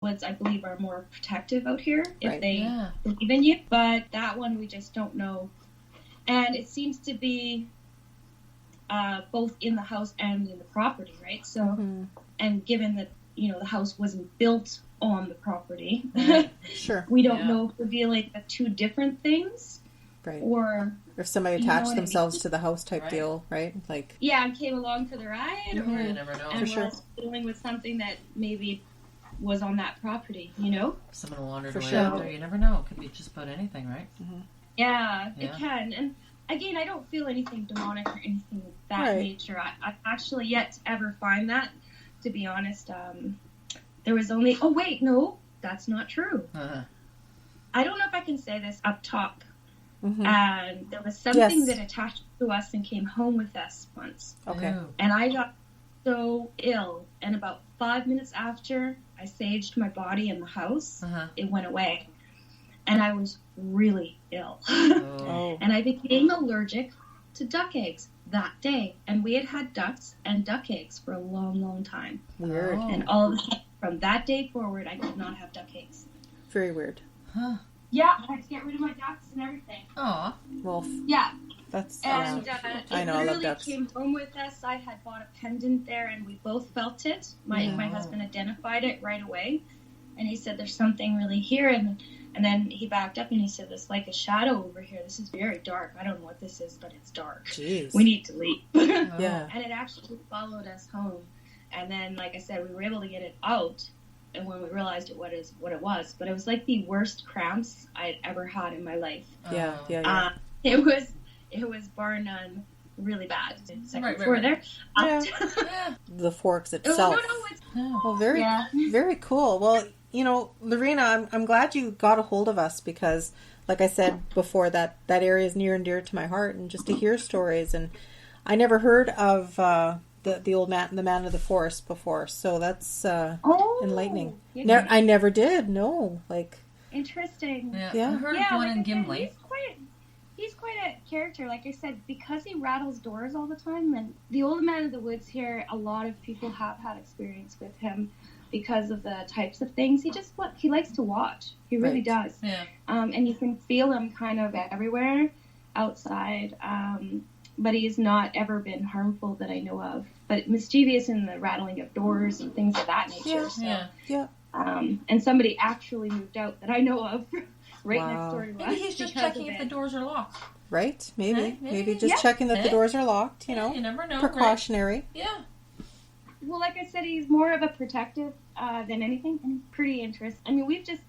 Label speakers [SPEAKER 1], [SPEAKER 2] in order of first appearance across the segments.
[SPEAKER 1] woods, I believe, are more protective out here if they believe in you. But that one, we just don't know. And it seems to be both in the house and in the property, right? So, and given that, the house wasn't built on the property,
[SPEAKER 2] sure,
[SPEAKER 1] we don't know if we're dealing with two different things.
[SPEAKER 2] Right.
[SPEAKER 1] Or
[SPEAKER 2] if somebody attached themselves to the house type deal, right? Like,
[SPEAKER 1] and came along for the ride, or
[SPEAKER 3] you never know.
[SPEAKER 1] and we're dealing with something that maybe was on that property,
[SPEAKER 3] Someone wandered
[SPEAKER 2] For
[SPEAKER 3] away
[SPEAKER 2] sure.
[SPEAKER 3] out there. You never know. It could be just about anything, right?
[SPEAKER 1] Yeah, it can. And again, I don't feel anything demonic or anything of that nature. I've actually yet to ever find that, to be honest. There was only, no, that's not true. I don't know if I can say this up top. And there was something that attached to us and came home with us once.
[SPEAKER 2] Okay.
[SPEAKER 1] And I got so ill, and about 5 minutes after I saged my body in the house, it went away. And I was really ill. And I became allergic to duck eggs that day. And we had had ducks and duck eggs for a long, long time.
[SPEAKER 2] Weird.
[SPEAKER 1] And all of a sudden, from that day forward, I could not have duck eggs.
[SPEAKER 2] Very weird.
[SPEAKER 3] Huh.
[SPEAKER 1] Yeah, I had to get rid of my ducks and everything.
[SPEAKER 3] Aw.
[SPEAKER 2] Well,
[SPEAKER 1] yeah.
[SPEAKER 2] That's
[SPEAKER 1] and
[SPEAKER 2] I know, I love ducks.
[SPEAKER 1] It came home with us. I had bought a pendant there, and we both felt it. My husband identified it right away, and he said, "There's something really here." And then he backed up and he said, "There's like a shadow over here. This is very dark. I don't know what this is, but it's dark.
[SPEAKER 2] Jeez.
[SPEAKER 1] We need to leave."
[SPEAKER 2] Yeah.
[SPEAKER 1] And it actually followed us home. And then, like I said, we were able to get it out. And when we realized what it was, but it was like the worst cramps I'd ever had in my life.
[SPEAKER 2] Yeah.
[SPEAKER 1] It was bar none, really bad. Second
[SPEAKER 3] floor
[SPEAKER 1] there.
[SPEAKER 2] The forks itself. Well, very cool. Well, Lorena, I'm glad you got a hold of us because, like I said before, that area is near and dear to my heart, and just to hear stories. And I never heard of the old man, the man of the forest before, so that's enlightening. I never did. No, like
[SPEAKER 1] interesting.
[SPEAKER 3] Yeah. I heard of one in Gimli.
[SPEAKER 1] He's quite a character, like I said, because he rattles doors all the time. And the old man of the woods here, a lot of people have had experience with him because of the types of things. He likes to watch. He really does.
[SPEAKER 3] Yeah.
[SPEAKER 1] And you can feel him kind of everywhere outside. But he has not ever been harmful that I know of. But mischievous in the rattling of doors and things of that nature.
[SPEAKER 2] Yeah.
[SPEAKER 1] And somebody actually moved out that I know of. Next door to us.
[SPEAKER 3] Maybe he's just checking if the doors are locked.
[SPEAKER 2] Right? Maybe just checking that the doors are locked,
[SPEAKER 3] you never know.
[SPEAKER 2] Precautionary.
[SPEAKER 3] Right? Yeah.
[SPEAKER 1] Well, like I said, he's more of a protective than anything, and pretty interesting. I mean, we've just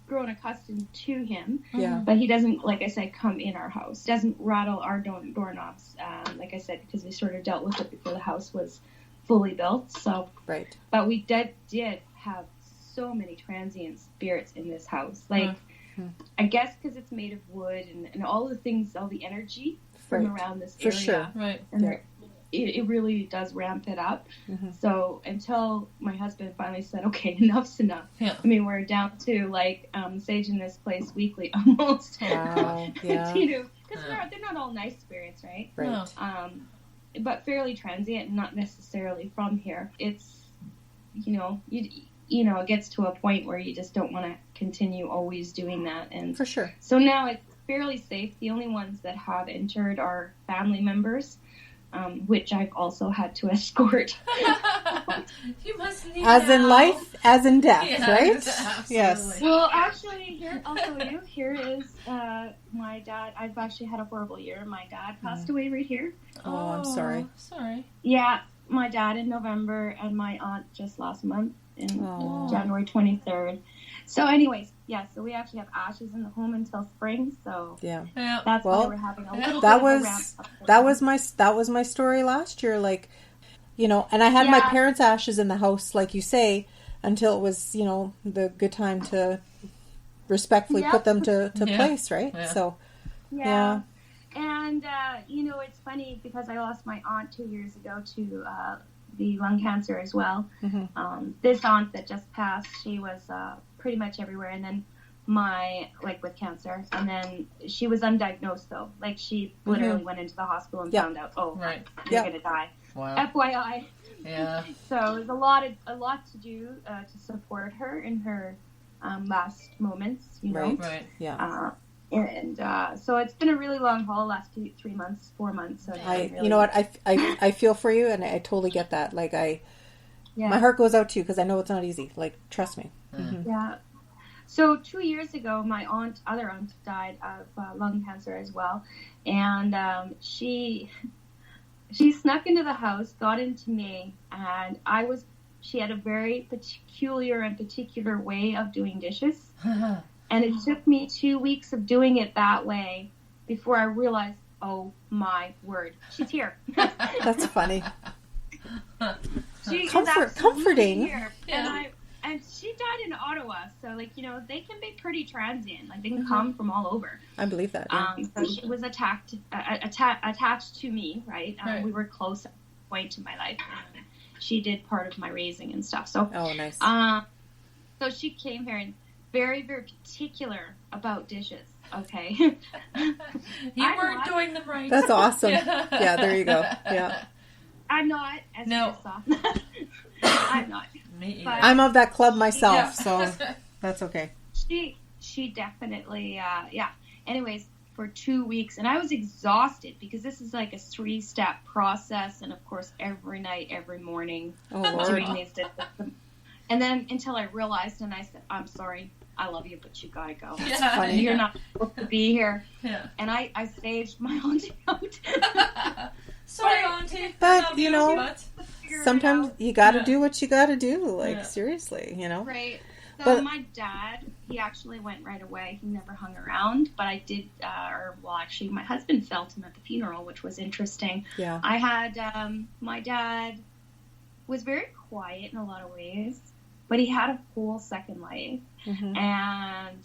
[SPEAKER 1] grown accustomed to him.
[SPEAKER 2] Yeah.
[SPEAKER 1] But he doesn't, like I said, come in our house. Doesn't rattle our doorknobs, like I said, because we sort of dealt with it before the house was fully built. So.
[SPEAKER 2] Right.
[SPEAKER 1] But we did have so many transient spirits in this house. Like, I guess because it's made of wood and all the things, all the energy from around this area.
[SPEAKER 2] For sure.
[SPEAKER 3] Right.
[SPEAKER 1] And it really does ramp it up. So until my husband finally said, okay, enough's enough.
[SPEAKER 3] Yeah.
[SPEAKER 1] I mean, we're down to like saging this place weekly almost.
[SPEAKER 2] Wow. Yeah.
[SPEAKER 1] Because they're not all nice spirits, right?
[SPEAKER 2] Right.
[SPEAKER 1] But fairly transient, not necessarily from here. It's, it gets to a point where you just don't want to continue always doing that. And
[SPEAKER 2] for sure.
[SPEAKER 1] So now it's fairly safe. The only ones that have entered are family members, which I've also had to escort.
[SPEAKER 3] You must leave
[SPEAKER 2] as
[SPEAKER 3] now.
[SPEAKER 2] in life, as in death, right?
[SPEAKER 3] Absolutely.
[SPEAKER 2] Yes.
[SPEAKER 1] Well, actually, here, I'll show you. Here is my dad. I've actually had a horrible year. My dad passed away right here.
[SPEAKER 2] Oh, I'm sorry.
[SPEAKER 3] Sorry.
[SPEAKER 1] Yeah, my dad in November and my aunt just last month in January 23rd. So anyways, so we actually have ashes in the home until spring. So that's why we're having a little bit of a ramp up.
[SPEAKER 2] That was my story last year. Like, and I had my parents' ashes in the house, like you say, until it was, the good time to respectfully put them to place, right?
[SPEAKER 3] Yeah.
[SPEAKER 2] So,
[SPEAKER 1] And, it's funny because I lost my aunt 2 years ago to the lung cancer as well. This aunt that just passed, she was pretty much everywhere. And then with cancer. And then she was undiagnosed though. Like she literally went into the hospital and found out, you're going to die.
[SPEAKER 3] Wow.
[SPEAKER 1] FYI.
[SPEAKER 3] Yeah.
[SPEAKER 1] So there's a lot to do to support her in her last moments, you know.
[SPEAKER 3] Right.
[SPEAKER 2] Yeah.
[SPEAKER 1] So it's been a really long haul, last 3 months, 4 months. So
[SPEAKER 2] you know what, I feel for you, and I totally get that. Like my heart goes out to you because I know it's not easy. Like, trust me. Mm-hmm.
[SPEAKER 1] Yeah. So 2 years ago, my other aunt died of lung cancer as well, and she snuck into the house, got into me, and she had a very peculiar and particular way of doing dishes. And it took me 2 weeks of doing it that way before I realized, oh my word, she's here.
[SPEAKER 2] That's funny.
[SPEAKER 1] She
[SPEAKER 2] comforting.
[SPEAKER 1] Here. Yeah. And she died in Ottawa, so like, you know, they can be pretty transient. Like, they can come from all over.
[SPEAKER 2] I believe that. Yeah.
[SPEAKER 1] So she was attached to me, right? We were close at a point in my life. She did part of my raising and stuff. So
[SPEAKER 2] nice.
[SPEAKER 1] So she came here and very, very particular about dishes. Okay.
[SPEAKER 3] You weren't doing them right.
[SPEAKER 2] That's awesome. Yeah, there you go. Yeah.
[SPEAKER 1] I'm not as soft. I'm not.
[SPEAKER 3] Me either.
[SPEAKER 2] I'm of that club myself, so that's okay.
[SPEAKER 1] She definitely, Anyways, for 2 weeks, and I was exhausted because this is like a 3-step process, and of course, every night, every morning, doing these dishes. And then until I realized, and I said, I'm sorry, I love you, but you gotta go.
[SPEAKER 2] Funny.
[SPEAKER 1] You're not supposed to be here.
[SPEAKER 3] Yeah.
[SPEAKER 1] And I staged my auntie out.
[SPEAKER 3] Sorry, auntie.
[SPEAKER 2] But, you know, sometimes you gotta do what you gotta do. Like, seriously, you know?
[SPEAKER 1] Right. So my dad, he actually went right away. He never hung around. But I did, actually, my husband felt him at the funeral, which was interesting.
[SPEAKER 2] Yeah.
[SPEAKER 1] I had, my dad was very quiet in a lot of ways, but he had a whole second life. Mm-hmm. And,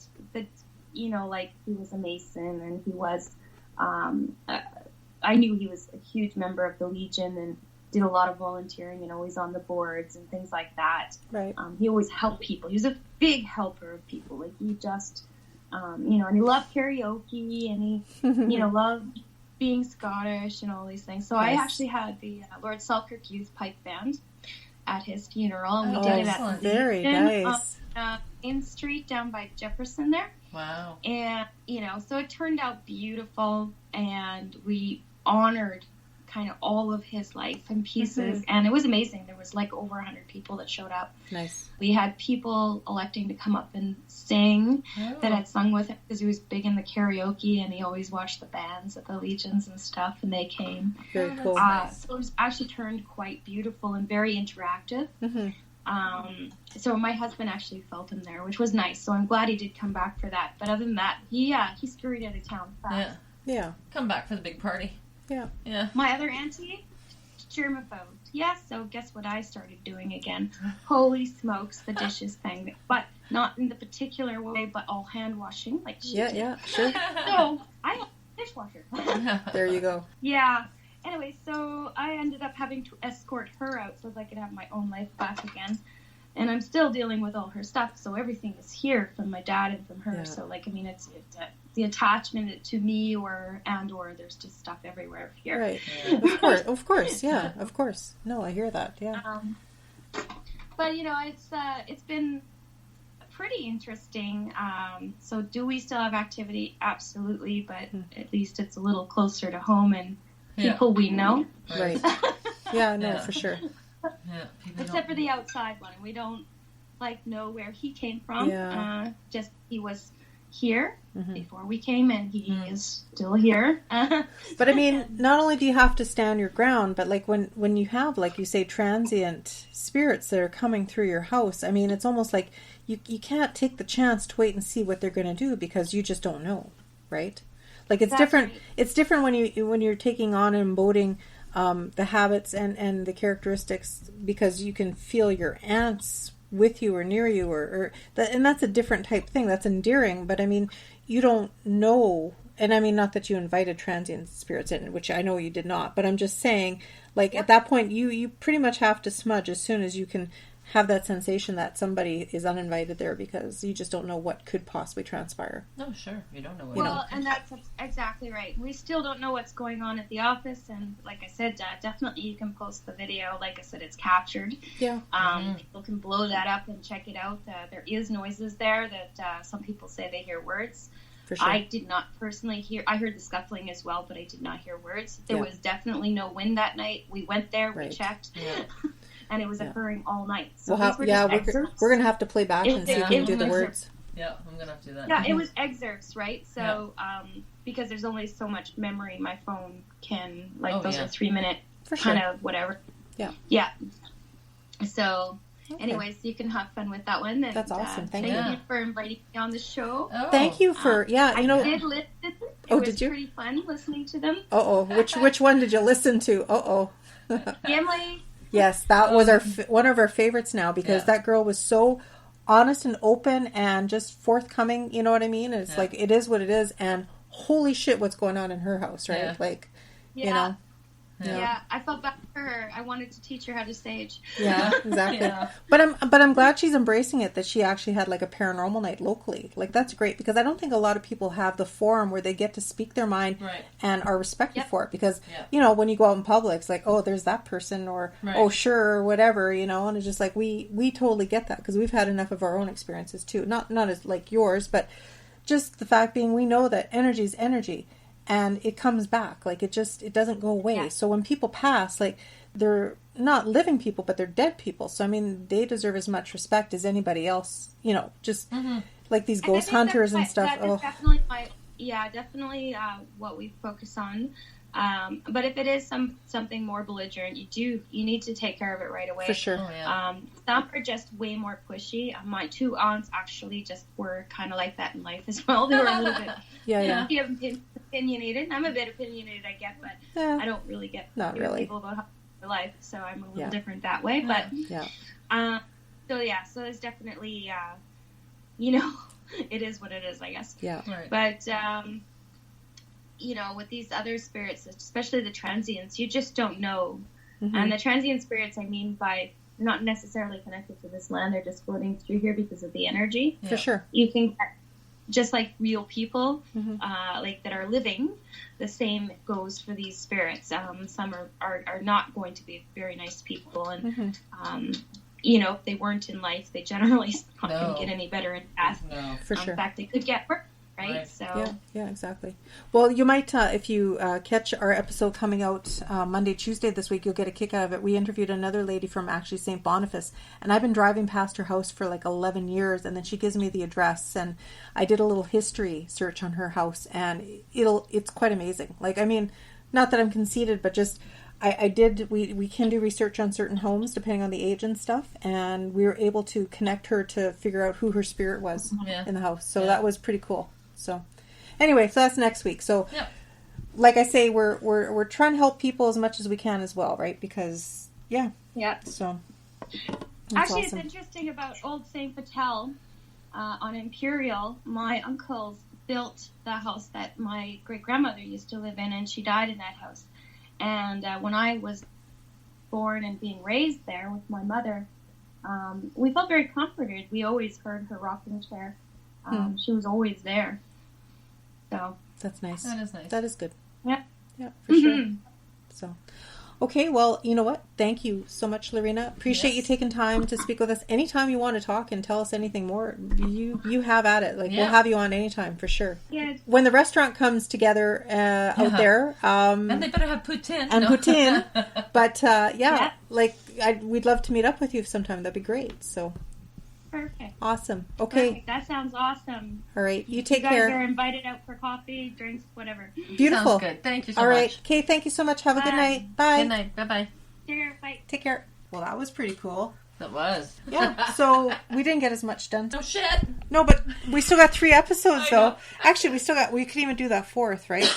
[SPEAKER 1] you know, like, he was a Mason, and he was, I knew he was a huge member of the Legion and did a lot of volunteering and always on the boards and things like that.
[SPEAKER 2] Right.
[SPEAKER 1] He always helped people. He was a big helper of people. Like, he just, you know, and he loved karaoke, and he, you know, loved being Scottish and all these things. So I actually had the Lord Selkirk Youth Pipe Band at his funeral, and we did it at
[SPEAKER 2] very nice.
[SPEAKER 1] Main Street down by Jefferson there.
[SPEAKER 3] Wow.
[SPEAKER 1] And, you know, so it turned out beautiful, and we honored kind of all of his life in pieces, and it was amazing. There was like over 100 people that showed up.
[SPEAKER 2] Nice.
[SPEAKER 1] We had people electing to come up and sing that had sung with him, because he was big in the karaoke, and he always watched the bands at the Legions and stuff, and they came.
[SPEAKER 2] Very cool.
[SPEAKER 1] So it was actually turned quite beautiful and very interactive. So my husband actually felt him there, which was nice. So I'm glad he did come back for that. But other than that, he scurried out of town fast.
[SPEAKER 2] Yeah.
[SPEAKER 3] Come back for the big party.
[SPEAKER 2] Yeah.
[SPEAKER 1] My other auntie, germaphobe. Yes, so guess what I started doing again? Holy smokes, the dishes thing. But not in the particular way, but all hand washing. Like,
[SPEAKER 2] yeah, sure.
[SPEAKER 1] So I have a dishwasher.
[SPEAKER 2] There you go.
[SPEAKER 1] Yeah. Anyway, so I ended up having to escort her out so that I could have my own life back again. And I'm still dealing with all her stuff, so everything is here from my dad and from her. Yeah. So, like, I mean, it's the attachment to me, or there's just stuff everywhere here.
[SPEAKER 2] Right. Of course, yeah, of course. No, I hear that. Yeah.
[SPEAKER 1] But you know, it's been pretty interesting. So, do we still have activity? Absolutely, but at least it's a little closer to home and people we know.
[SPEAKER 2] Right. Yeah. No, for sure.
[SPEAKER 3] Yeah,
[SPEAKER 1] except for the outside one, we don't know where he came from.
[SPEAKER 2] Yeah.
[SPEAKER 1] Just he was here before we came, and he is still here.
[SPEAKER 2] But I mean, not only do you have to stand your ground, but like when you have, like you say, transient spirits that are coming through your house, I mean, it's almost like you can't take the chance to wait and see what they're going to do, because you just don't know, right? Like, it's different. It's different when you're taking on and embodying the habits and the characteristics, because you can feel your aunts with you or near you, and that's a different type thing. That's endearing, but I mean, you don't know. And I mean, not that you invited transient spirits in, which I know you did not, but I'm just saying, like, at that point, you pretty much have to smudge as soon as you can have that sensation that somebody is uninvited there because you just don't know what could possibly transpire.
[SPEAKER 3] No, sure. You don't know what.
[SPEAKER 1] Well, and that's exactly right. We still don't know what's going on at the office, and like I said, definitely you can post the video. Like I said, it's captured.
[SPEAKER 2] Yeah.
[SPEAKER 1] People can blow that up and check it out. There is noises there that some people say they hear words.
[SPEAKER 2] For sure.
[SPEAKER 1] I did not personally hear. I heard the scuffling as well, but I did not hear words. There was definitely no wind that night. We went there, we checked. Yeah. And it was occurring all night. So we're
[SPEAKER 2] going to have to play back and see if we can do the words.
[SPEAKER 3] Yeah, I'm going to have to do that.
[SPEAKER 1] Yeah, it was excerpts, right? So, because there's only so much memory my phone can, those are 3-minute kind of whatever.
[SPEAKER 2] Yeah.
[SPEAKER 1] Yeah. So, anyways, you can have fun with that one. And,
[SPEAKER 2] that's awesome. Thank
[SPEAKER 1] you for inviting me on the show.
[SPEAKER 2] Oh. Thank you for, I
[SPEAKER 1] did listen. It was pretty fun listening to them.
[SPEAKER 2] Which one did you listen to?
[SPEAKER 1] Gimli.
[SPEAKER 2] Yes, that was one of our favorites now because that girl was so honest and open and just forthcoming. You know what I mean? It's like it is what it is, and holy shit, what's going on in her house, right?
[SPEAKER 1] Yeah.
[SPEAKER 2] Like, you know.
[SPEAKER 1] Yeah, I felt bad for her. I wanted to teach her how to stage.
[SPEAKER 2] Yeah, exactly. But I'm glad she's embracing it, that she actually had like a paranormal night locally. Like that's great because I don't think a lot of people have the forum where they get to speak their mind and are respected for it. Because when you go out in public, it's like, oh, there's that person, or oh, sure, or whatever, and it's just like we totally get that because we've had enough of our own experiences too. Not as like yours, but just the fact being we know that energy is energy. And it comes back. Like, it doesn't go away. Yeah. So when people pass, like, they're not living people, but they're dead people. So, I mean, they deserve as much respect as anybody else, just like these ghost hunters and stuff.
[SPEAKER 1] That is definitely what we focus on. But if it is something more belligerent, you need to take care of it right away.
[SPEAKER 2] For sure.
[SPEAKER 3] Oh, yeah.
[SPEAKER 1] Some are just way more pushy. My 2 aunts actually just were kind of like that in life as well. They were a little bit opinionated. I'm a bit opinionated, I get, but I don't really get people about how their life. So I'm a little different that way. But so there's definitely it is what it is, I guess.
[SPEAKER 2] Yeah.
[SPEAKER 3] Right.
[SPEAKER 1] But with these other spirits, especially the transients, you just don't know. Mm-hmm. And the transient spirits, I mean by not necessarily connected to this land, they're just floating through here because of the energy.
[SPEAKER 2] For sure.
[SPEAKER 1] You can get, just like real people, like that are living, the same goes for these spirits. Some are not going to be very nice people. And, if they weren't in life, they generally not going to get any better in death.
[SPEAKER 3] No,
[SPEAKER 2] for sure.
[SPEAKER 1] In fact, they could get worse. Right. So
[SPEAKER 2] yeah, exactly. Well, you might if you catch our episode coming out Monday, Tuesday this week, you'll get a kick out of it. We interviewed another lady from actually St. Boniface, and I've been driving past her house for like 11 years, and then she gives me the address, and I did a little history search on her house, and it's quite amazing. Like, I mean, not that I'm conceited, but just we can do research on certain homes depending on the age and stuff, and we were able to connect her to figure out who her spirit was in the house. So that was pretty cool. So anyway, so that's next week. So like I say, we're trying to help people as much as we can as well, right? Because so
[SPEAKER 1] actually awesome. It's interesting about Old St. Patel on Imperial. My uncles built the house that my great grandmother used to live in, and she died in that house. And when I was born and being raised there with my mother, we felt very comforted. We always heard her rocking chair. She was always there. So
[SPEAKER 2] that's nice.
[SPEAKER 3] That is nice.
[SPEAKER 2] That is good.
[SPEAKER 1] Yeah.
[SPEAKER 2] Yeah, for sure. So, okay, well, you know what? Thank you so much, Lorena. Appreciate you taking time to speak with us. Anytime you want to talk and tell us anything more, you have at it. Like, we'll have you on anytime for sure.
[SPEAKER 1] Yeah.
[SPEAKER 2] When the restaurant comes together out there,
[SPEAKER 3] and they better have poutine.
[SPEAKER 2] Poutine. But like we'd love to meet up with you sometime. That'd be great. So.
[SPEAKER 1] Perfect.
[SPEAKER 2] Awesome. Okay.
[SPEAKER 1] Perfect. That sounds awesome.
[SPEAKER 2] All right. You take care.
[SPEAKER 1] You guys are invited out for coffee, drinks, whatever.
[SPEAKER 2] Beautiful.
[SPEAKER 3] Sounds good. Thank you so much.
[SPEAKER 2] All right. Okay. Thank you so much. Have a good night. Bye.
[SPEAKER 3] Good night. Bye-bye.
[SPEAKER 1] Bye.
[SPEAKER 2] Take care. Well, that was pretty cool.
[SPEAKER 3] That was.
[SPEAKER 2] Yeah. So we didn't get as much done.
[SPEAKER 3] No shit.
[SPEAKER 2] No, but we still got 3 episodes though. Actually, we could even do that 4th, right?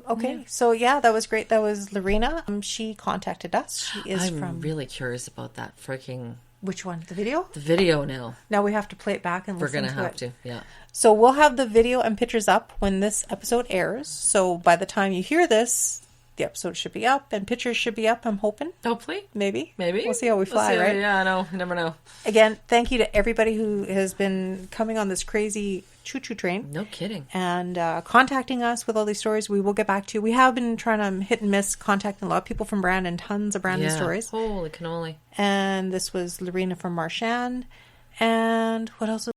[SPEAKER 2] Okay. Yeah. So that was great. That was Lorena. She contacted us. She is
[SPEAKER 3] I'm really curious about that freaking.
[SPEAKER 2] Which one? The video?
[SPEAKER 3] The video now.
[SPEAKER 2] Now we have to play it back and listen to it.
[SPEAKER 3] We're going to have to, yeah.
[SPEAKER 2] So we'll have the video and pictures up when this episode airs. So by the time you hear this, the episode should be up and pictures should be up, I'm hoping.
[SPEAKER 3] Hopefully.
[SPEAKER 2] Maybe. We'll see how we fly, right?
[SPEAKER 3] Yeah, I know. You never know.
[SPEAKER 2] Again, thank you to everybody who has been coming on this crazy choo-choo train.
[SPEAKER 3] No kidding.
[SPEAKER 2] And contacting us with all these stories. We will get back to you. We have been trying to hit and miss contacting a lot of people from Brandon, tons of Brandon stories.
[SPEAKER 3] Holy cannoli.
[SPEAKER 2] And this was Lorena from Marchand. And what else?